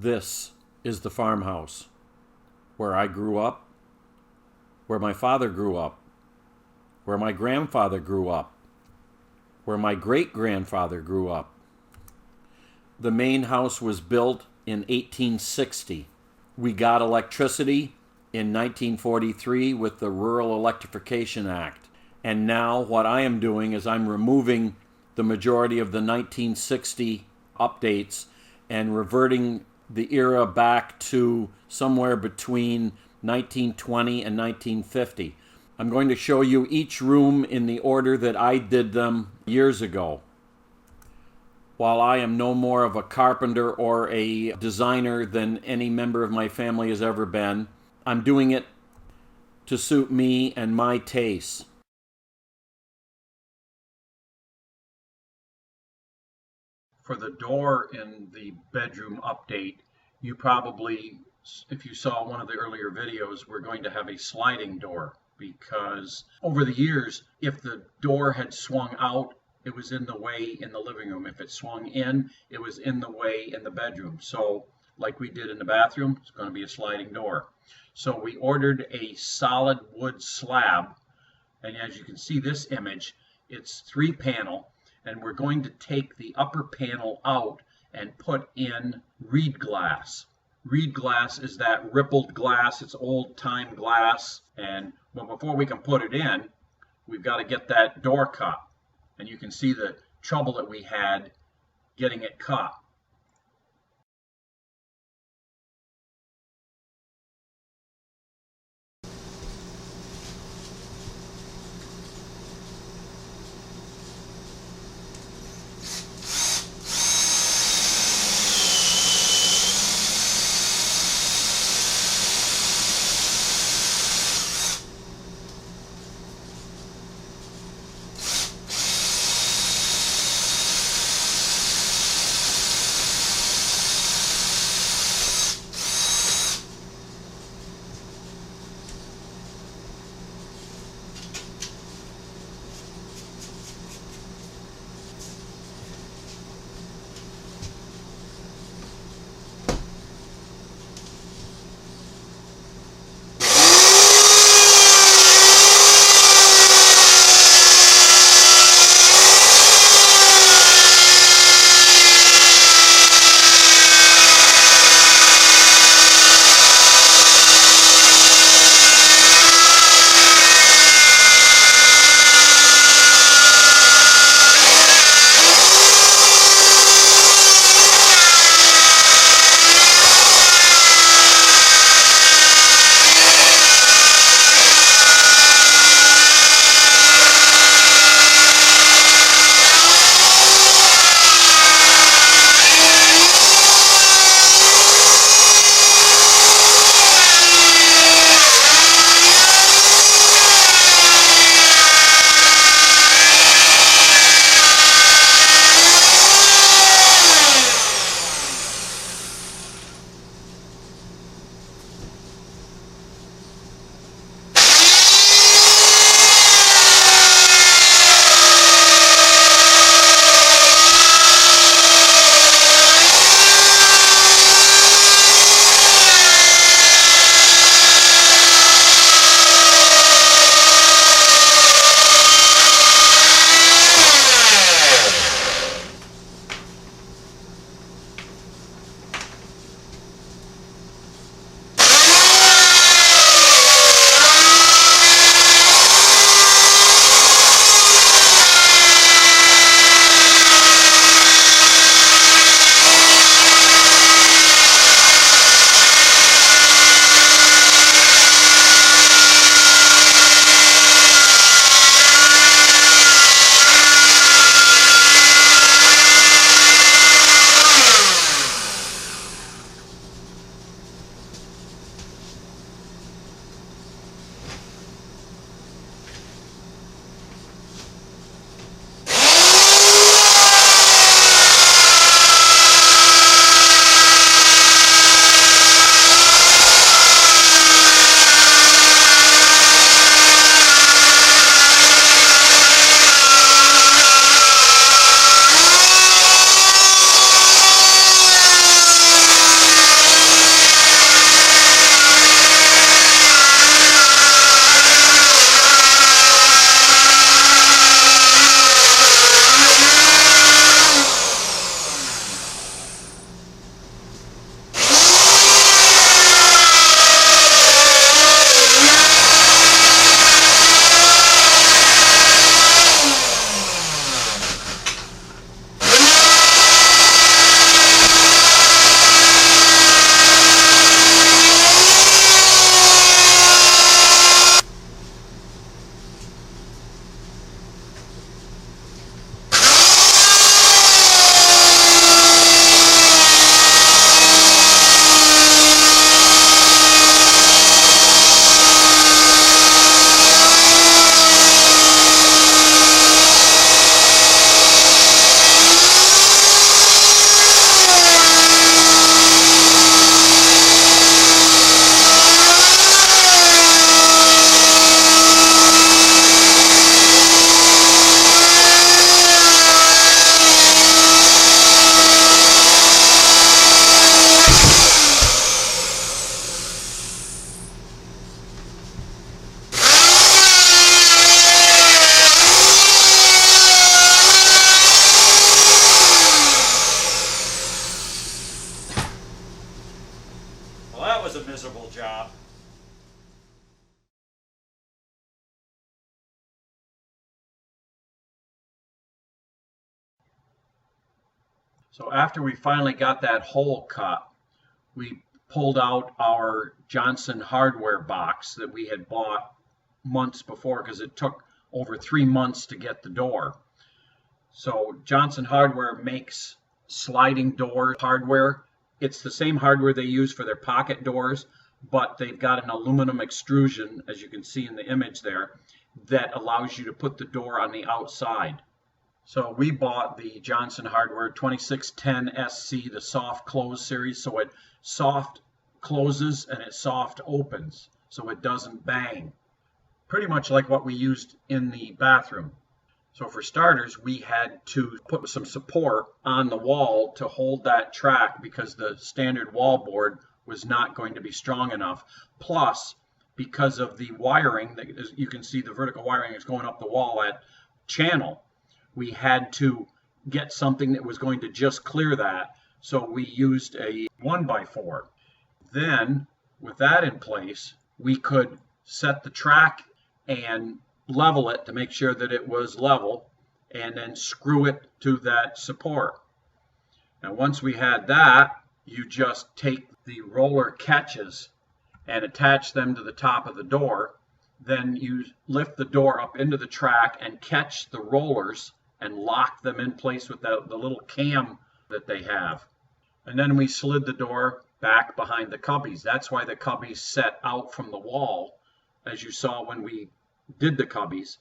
This is the farmhouse where I grew up, where my father grew up, where my grandfather grew up, where my great-grandfather grew up. The main house was built in 1860. We got electricity in 1943 with the Rural Electrification Act. And now what I am doing is I'm removing the majority of the 1960 updates and reverting the era back to somewhere between 1920 and 1950. I'm going to show you each room in the order that I did them years ago. While I am no more of a carpenter or a designer than any member of my family has ever been, I'm doing it to suit me and my tastes. For the door in the bedroom update, you probably, if you saw one of the earlier videos, we're going to have a sliding door because over the years, if the door had swung out, it was in the way in the living room. If it swung in, it was in the way in the bedroom. So like we did in the bathroom, it's going to be a sliding door. So we ordered a solid wood slab, and as you can see this image, it's 3-panel. And we're going to take the upper panel out and put in reed glass. Reed glass is that rippled glass. It's old-time glass. And well, before we can put it in, we've got to get that door cut. And you can see the trouble that we had getting it cut. was a miserable job. So after we finally got that hole cut, we pulled out our Johnson hardware box that we had bought months before, because it took over 3 months to get the door. So Johnson Hardware makes sliding door hardware. It's the same hardware they use for their pocket doors, but they've got an aluminum extrusion, as you can see in the image there, that allows you to put the door on the outside. So we bought the Johnson Hardware 2610 SC, the soft close series, so it soft closes and it soft opens, so it doesn't bang. Pretty much like what we used in the bathroom. So for starters, we had to put some support on the wall to hold that track, because the standard wall board was not going to be strong enough. Plus, because of the wiring, you can see the vertical wiring is going up the wall at channel, we had to get something that was going to just clear that. So we used a 1x4. Then, with that in place, we could set the track and level it to make sure that it was level, and then screw it to that support. And once we had that, you just take the roller catches and attach them to the top of the door. Then you lift the door up into the track and catch the rollers and lock them in place with the little cam that they have. And then we slid the door back behind the cubbies. That's why the cubbies set out from the wall. As you saw when we did the cubbies,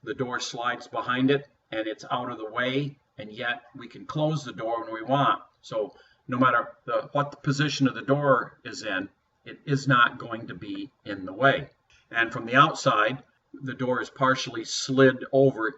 the door slides behind it and it's out of the way, and yet we can close the door when we want. So no matter what the position of the door is in, it is not going to be in the way. And from the outside, the door is partially slid over.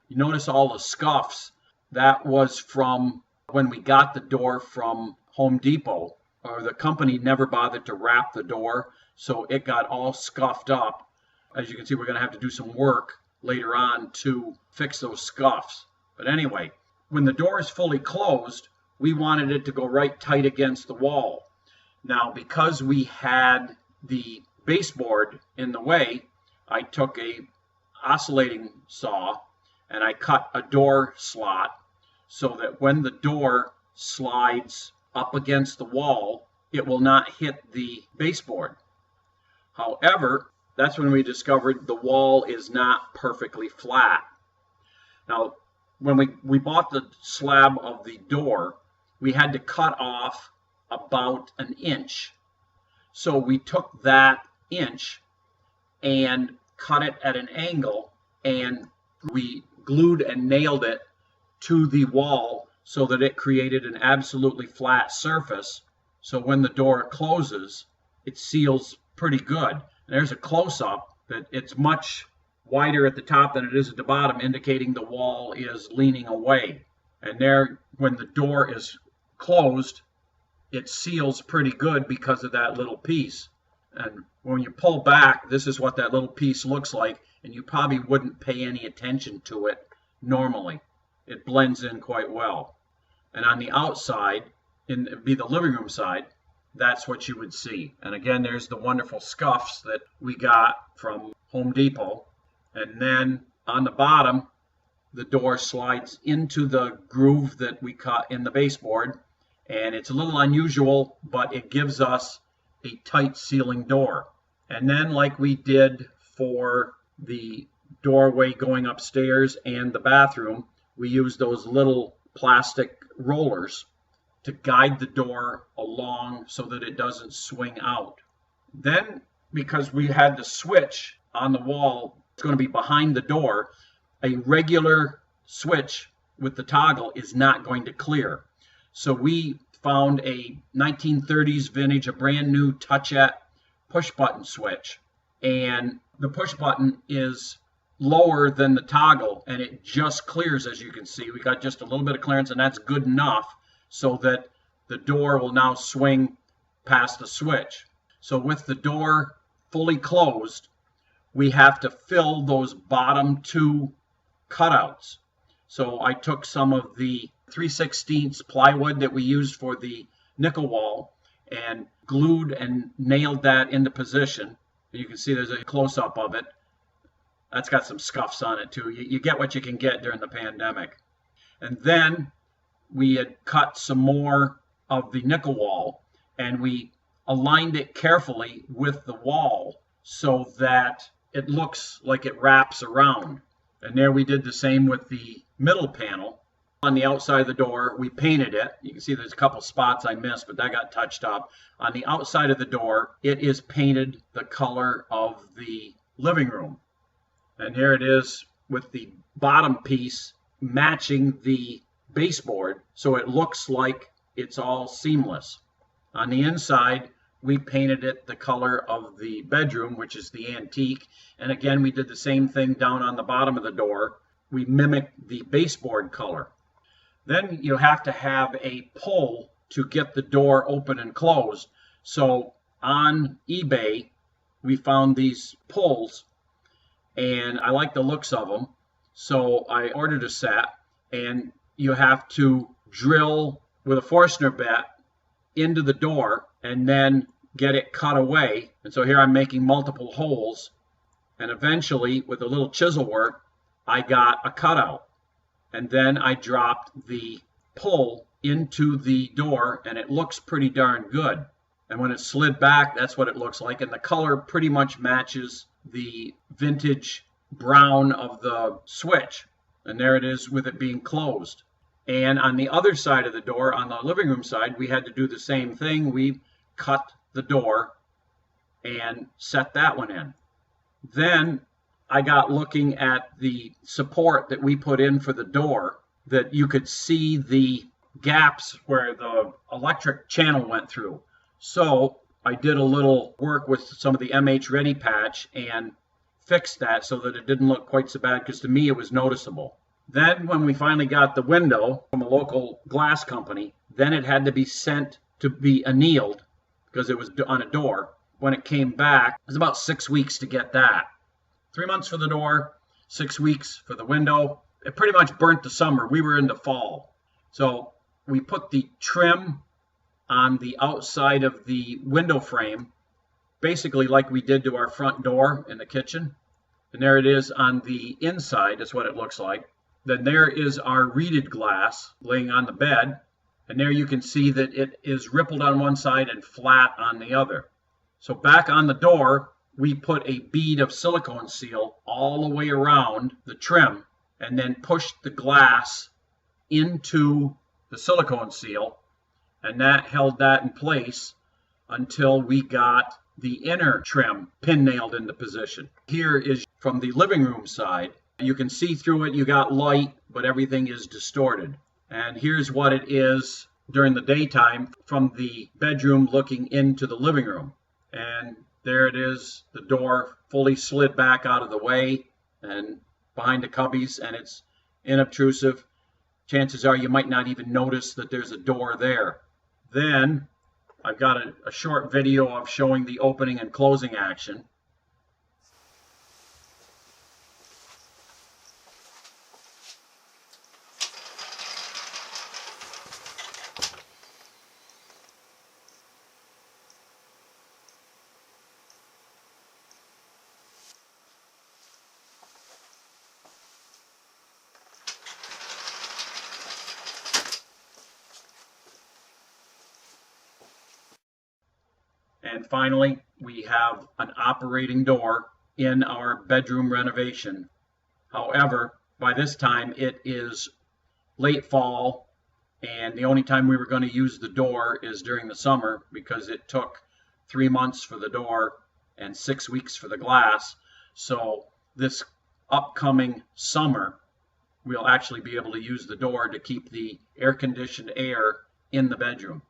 You notice all the scuffs. That was from when we got the door from Home Depot, or the company never bothered to wrap the door, so it got all scuffed up. As you can see, we're going to have to do some work later on to fix those scuffs. But anyway, when the door is fully closed, we wanted it to go right tight against the wall. Now, because we had the baseboard in the way, I took a oscillating saw and I cut a door slot so that when the door slides up against the wall, it will not hit the baseboard. However, that's when we discovered the wall is not perfectly flat. Now, when we bought the slab of the door, we had to cut off about an inch. So we took that inch and cut it at an angle, and we glued and nailed it to the wall so that it created an absolutely flat surface. So when the door closes, it seals pretty good. And there's a close-up that it's much wider at the top than it is at the bottom, indicating the wall is leaning away. And there, when the door is closed, it seals pretty good because of that little piece. And when you pull back, this is what that little piece looks like, and you probably wouldn't pay any attention to it normally. It blends in quite well. And on the outside, it'd be the living room side, that's what you would see. And again, there's the wonderful scuffs that we got from Home Depot. And then on the bottom, the door slides into the groove that we cut in the baseboard. And it's a little unusual, but it gives us a tight sealing door. And then, like we did for the doorway going upstairs and the bathroom, we use those little plastic rollers to guide the door along so that it doesn't swing out. Then, because we had the switch on the wall, it's going to be behind the door, a regular switch with the toggle is not going to clear. So we found a 1930s vintage, a brand new touchette push button switch. And the push button is lower than the toggle, and it just clears. As you can see, we got just a little bit of clearance, and that's good enough so that the door will now swing past the switch. So with the door fully closed, we have to fill those bottom two cutouts. So I took some of the 3/16 plywood that we used for the nickel wall, and glued and nailed that into position. You can see there's a close-up of it. That's got some scuffs on it too. You get what you can get during the pandemic. And then we had cut some more of the nickel wall, and we aligned it carefully with the wall so that it looks like it wraps around. And there we did the same with the middle panel. On the outside of the door, we painted it. You can see there's a couple spots I missed, but that got touched up. On the outside of the door, it is painted the color of the living room. And here it is with the bottom piece matching the baseboard, so it looks like it's all seamless. On the inside, we painted it the color of the bedroom, which is the antique. And again, we did the same thing down on the bottom of the door. We mimicked the baseboard color. Then you have to have a pull to get the door open and closed. So on eBay, we found these pulls, and I like the looks of them. So I ordered a set, and you have to drill with a Forstner bit into the door and then get it cut away. And so here I'm making multiple holes, and eventually with a little chisel work, I got a cutout. And then I dropped the pull into the door, and it looks pretty darn good. And when it's slid back, that's what it looks like. And the color pretty much matches the vintage brown of the switch. And there it is with it being closed. And on the other side of the door, on the living room side, we had to do the same thing. We cut the door and set that one in. Then I got looking at the support that we put in for the door, that you could see the gaps where the electric channel went through. So I did a little work with some of the MH Ready patch and fixed that so that it didn't look quite so bad, because to me it was noticeable. Then when we finally got the window from a local glass company, then it had to be sent to be annealed because it was on a door. When it came back, it was about 6 weeks to get that. 3 months for the door, 6 weeks for the window. It pretty much burnt the summer. We were into fall. So we put the trim on the outside of the window frame, basically like we did to our front door in the kitchen. And there it is on the inside. That's what it looks like. Then there is our reeded glass laying on the bed. And there you can see that it is rippled on one side and flat on the other. So back on the door, we put a bead of silicone seal all the way around the trim, and then pushed the glass into the silicone seal, and that held that in place until we got the inner trim pin nailed into position. Here is from the living room side. You can see through it. You got light, but everything is distorted. And here's what it is during the daytime from the bedroom looking into the living room. And there it is, the door fully slid back out of the way and behind the cubbies, and it's inobtrusive. Chances are you might not even notice that there's a door there. Then I've got a short video of showing the opening and closing action. And finally, we have an operating door in our bedroom renovation. However, by this time it is late fall, and the only time we were going to use the door is during the summer, because it took 3 months for the door and 6 weeks for the glass. So this upcoming summer, we'll actually be able to use the door to keep the air-conditioned air in the bedroom.